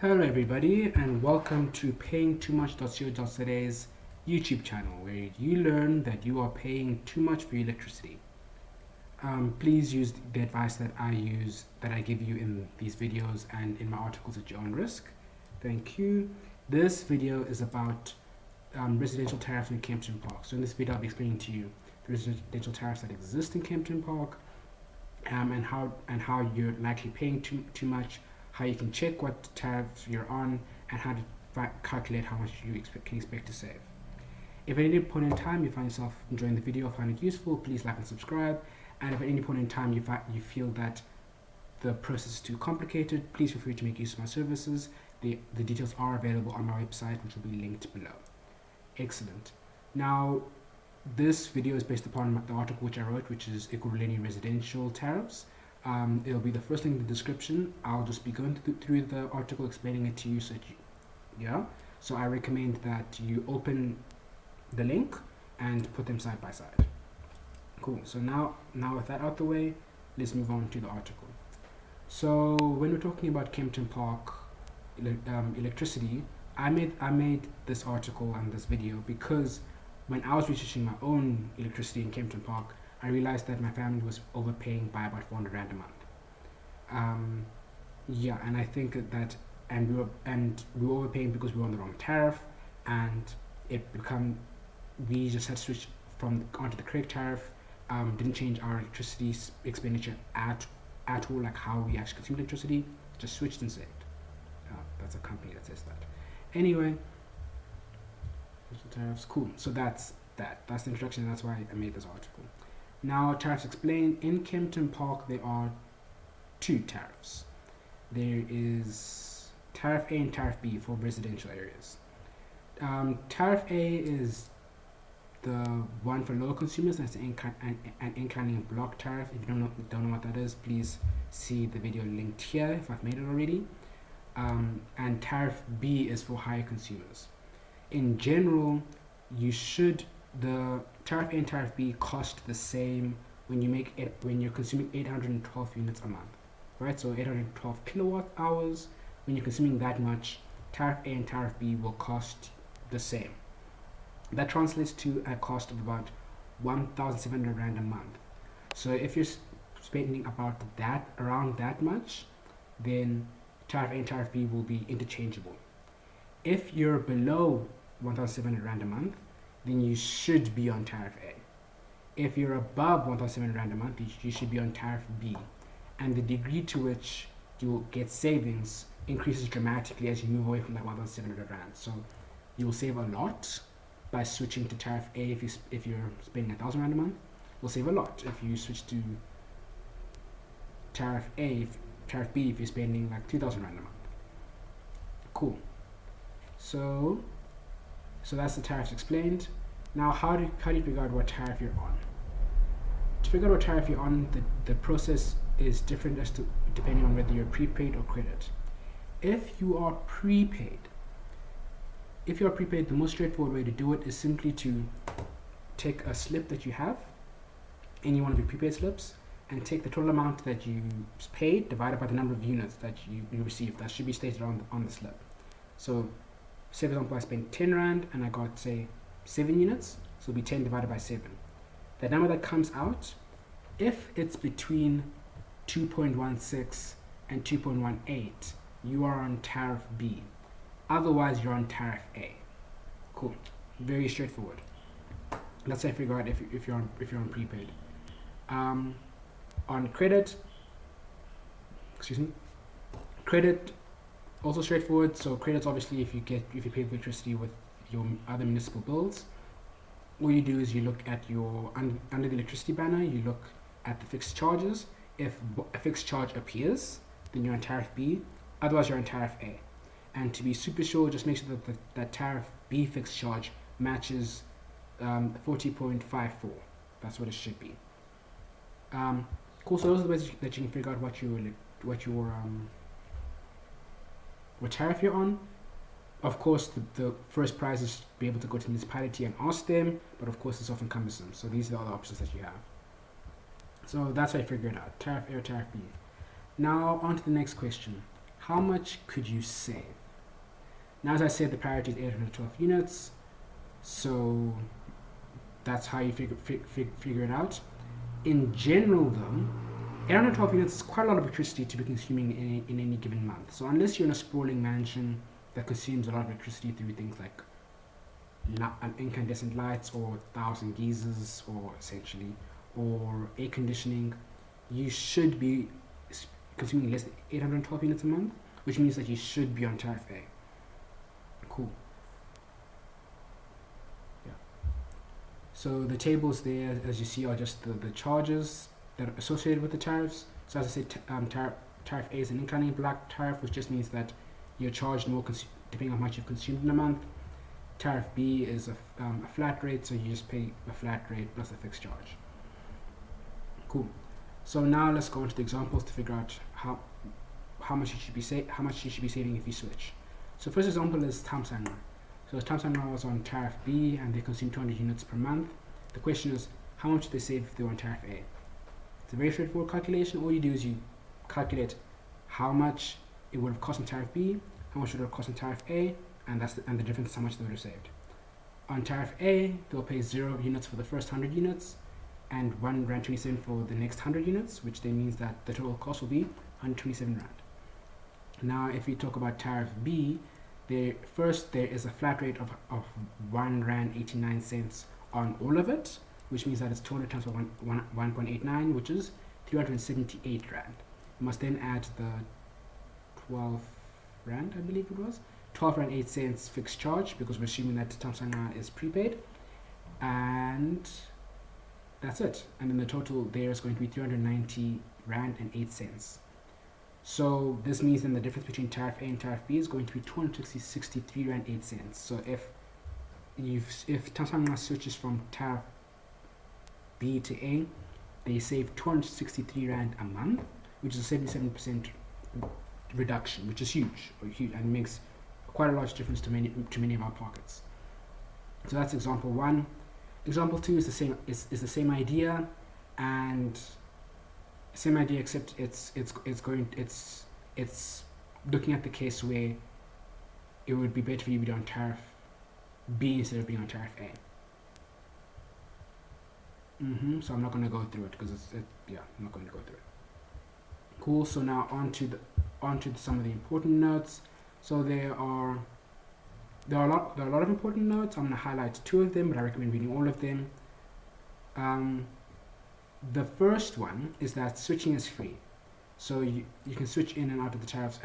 Hello everybody and welcome to payingtoomuch.co.za's YouTube channel where you learn that you are paying too much for your electricity. Please use the advice that I give you in these videos and in my articles at your own risk. Thank you. This video is about residential tariffs in Kempton Park. So in this video I'll be explaining to you the residential tariffs that exist in Kempton Park and how you're likely paying too much, how you can check what tariffs you're on, and how to calculate how much you can expect to save. If at any point in time you find yourself enjoying the video or find it useful, please like and subscribe. And if at any point in time you feel that the process is too complicated, please feel free to make use of my services. The details are available on my website, which will be linked below. Excellent. Now, this video is based upon the article which I wrote, which is Ekurhuleni residential tariffs. It'll be the first link in the description. I'll just be going through the article, explaining it to you. So I recommend that you open the link and put them side by side. Cool. So now with that out the way, let's move on to the article. So when we're talking about Kempton Park electricity, I made this article and this video because when I was researching my own electricity in Kempton Park, I realized that my family was overpaying by about 400 rand a month. And I think that we were overpaying because we were on the wrong tariff, and we just had to switch onto the correct tariff. Didn't change our electricity expenditure at all, like how we actually consume electricity. Just switched and saved. That's a company that says that. Anyway, tariffs, cool. So that's the introduction, and that's why I made this article. Now, tariffs explained. In Kempton Park, there are two tariffs. There is Tariff A and Tariff B for residential areas. Tariff A is the one for lower consumers. That's an inclining block tariff. If you don't know what that is, please see the video linked here if I've made it already. And Tariff B is for higher consumers. In general, the Tariff A and Tariff B cost the same when you're consuming 812 units a month, right? So 812 kilowatt hours. When you're consuming that much, Tariff A and Tariff B will cost the same. That translates to a cost of about 1,700 rand a month. So if you're spending around that much, then Tariff A and Tariff B will be interchangeable. If you're below 1,700 rand a month, then you should be on Tariff A. If you're above 1,700 rand a month, you should be on Tariff B. And the degree to which you will get savings increases dramatically as you move away from that 1,700 rand. So you will save a lot by switching to Tariff A. If you're spending 1,000 rand a month, you'll save a lot. If you switch to Tariff A, Tariff B, if you're spending like 2,000 rand a month. Cool. So that's the tariffs explained. Now, how do you figure out what tariff you're on? To figure out what tariff you're on, the process is different depending on whether you're prepaid or credit. If you are prepaid, the most straightforward way to do it is simply to take a slip that you have, any one of your prepaid slips, and take the total amount that you paid divided by the number of units that you received. That should be stated on the slip. So, say for example, I spent 10 rand and I got, say, 7 units, so it'll be 10 divided by 7. The number that comes out, if it's between 2.16 and 2.18, you are on Tariff B. Otherwise, you're on Tariff A. Cool. Very straightforward. Let's say figure out if you're on prepaid. On credit, credit, also straightforward. So credit's obviously if you pay for electricity with your other municipal bills, all you do is you look at your under the electricity banner, you look at the fixed charges. If a fixed charge appears, then you're on Tariff B. Otherwise, you're on Tariff A. And to be super sure, just make sure that Tariff B fixed charge matches 40.54. That's what it should be. Cool. So those are the ways that you can figure out what tariff you're on. Of course, the first prize is to be able to go to the municipality and ask them, but of course it's often cumbersome. So these are the other options that you have. So that's how I figure it out: Tariff A or Tariff B. Now on to the next question: how much could you save? Now, as I said, the parity is 812 units, so that's how you figure it out. In general, though, 812 units is quite a lot of electricity to be consuming in any given month. So unless you're in a sprawling mansion that consumes a lot of electricity through things like incandescent lights or 1,000 geysers, or essentially, or air conditioning, you should be consuming less than 812 units a month, which means that you should be on tariff A. Cool. Yeah. So the tables there, as you see, are just the charges that are associated with the tariffs. So as I said, tariff A is an inclining black tariff, which just means that you're charged more depending on how much you've consumed in a month. Tariff B is a flat rate, so you just pay a flat rate plus a fixed charge. Cool. So now let's go into the examples to figure out how much you should be saving if you switch. So first example is Thamsanqa. So Thamsanqa was on tariff B and they consume 200 units per month. The question is, how much do they save if they're on tariff A? It's a very straightforward calculation. All you do is you calculate how much it would have cost on tariff B, how much it would have cost on tariff A, and the difference is how much they would have saved. On tariff A, they'll pay 0 units for the first 100 units and 1 rand 27 for the next 100 units, which then means that the total cost will be 127 rand. Now, if we talk about tariff B, there is a flat rate of 1 rand 89 cents on all of it, which means that it's 200 times by 1.89, which is 378 rand. You must then add the 12 rand, I believe it was, 12 rand 8 cents fixed charge, because we're assuming that Thamsanqa is prepaid, and that's it. And then the total there is going to be 390 rand and 8 cents. So this means then the difference between tariff A and tariff B is going to be 263 rand 8 cents. So if Thamsanqa switches from tariff B to A, they save 263 rand a month, which is a 77% reduction, which is huge and makes quite a large difference to many of our pockets. So that's example 1. Example 2 is the same idea, and same idea, except it's looking at the case where it would be better for you to be on tariff B instead of being on tariff A. So I'm not going to go through it because I'm not going to go through it. Cool. So now on to some of the important notes. So there are a lot of important notes. I'm going to highlight 2 of them, but I recommend reading all of them. The first one is that switching is free. So you can switch in and out of the tariffs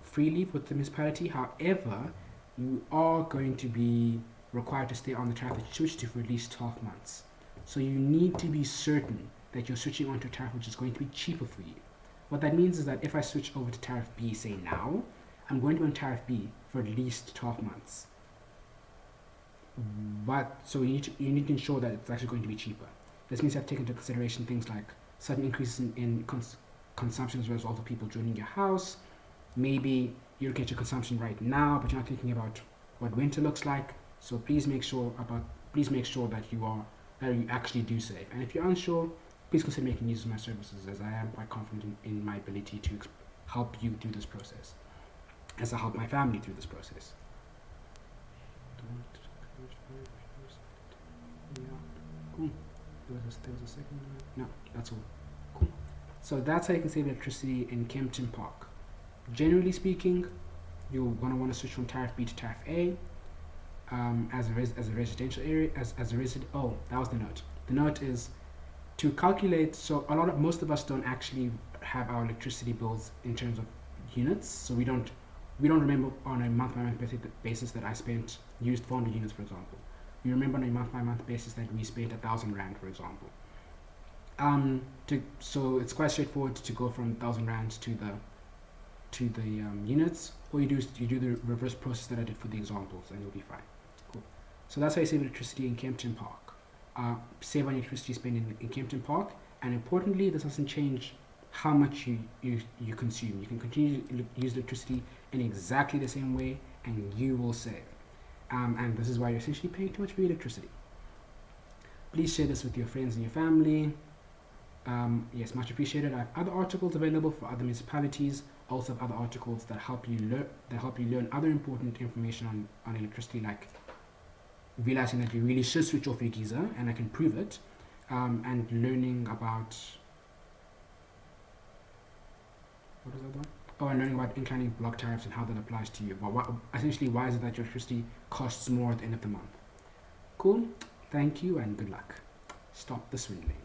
freely with the municipality. However, you are going to be required to stay on the tariff that you switch to for at least 12 months. So you need to be certain that you're switching onto a tariff which is going to be cheaper for you. What that means is that if I switch over to tariff B, say now, I'm going to be on tariff B for at least 12 months. But so you need to ensure that it's actually going to be cheaper. This means you have to take into consideration things like sudden increases in consumption as a result of people joining your house. Maybe you get your consumption right now, but you're not thinking about what winter looks like. So please make sure that you actually do save. And if you're unsure, please consider making use of my services, as I am quite confident in my ability to help you through this process, as I help my family through this process. Cool. There was a second one. No, that's all. Cool. So that's how you can save electricity in Kempton Park. Generally speaking, you're going to want to switch from tariff B to tariff A. As a residential area, oh, that was the note. The note is to calculate. So most of us don't actually have our electricity bills in terms of units. So we don't remember on a month-by-month basis that I used 400 units, for example. We remember on a month-by-month basis that we spent 1,000 rand, for example. So it's quite straightforward to go from 1,000 rand to the units. All you do is you do the reverse process that I did for the examples, and you'll be fine. Cool. So that's how you save electricity in Kempton Park. Save on electricity spent in Kempton Park, and importantly, this doesn't change how much you consume. You can continue to use electricity in exactly the same way, and you will save. And this is why you're essentially paying too much for your electricity. Please share this with your friends and your family. Yes, much appreciated. I have other articles available for other municipalities also have other articles that help you learn other important information on electricity, like realizing that you really should switch off your geyser, and I can prove it, and learning about what is that one? Oh, and learning about inclining block tariffs and how that applies to you. But essentially, why is it that your electricity costs more at the end of the month? Cool. Thank you and good luck. Stop the swindling.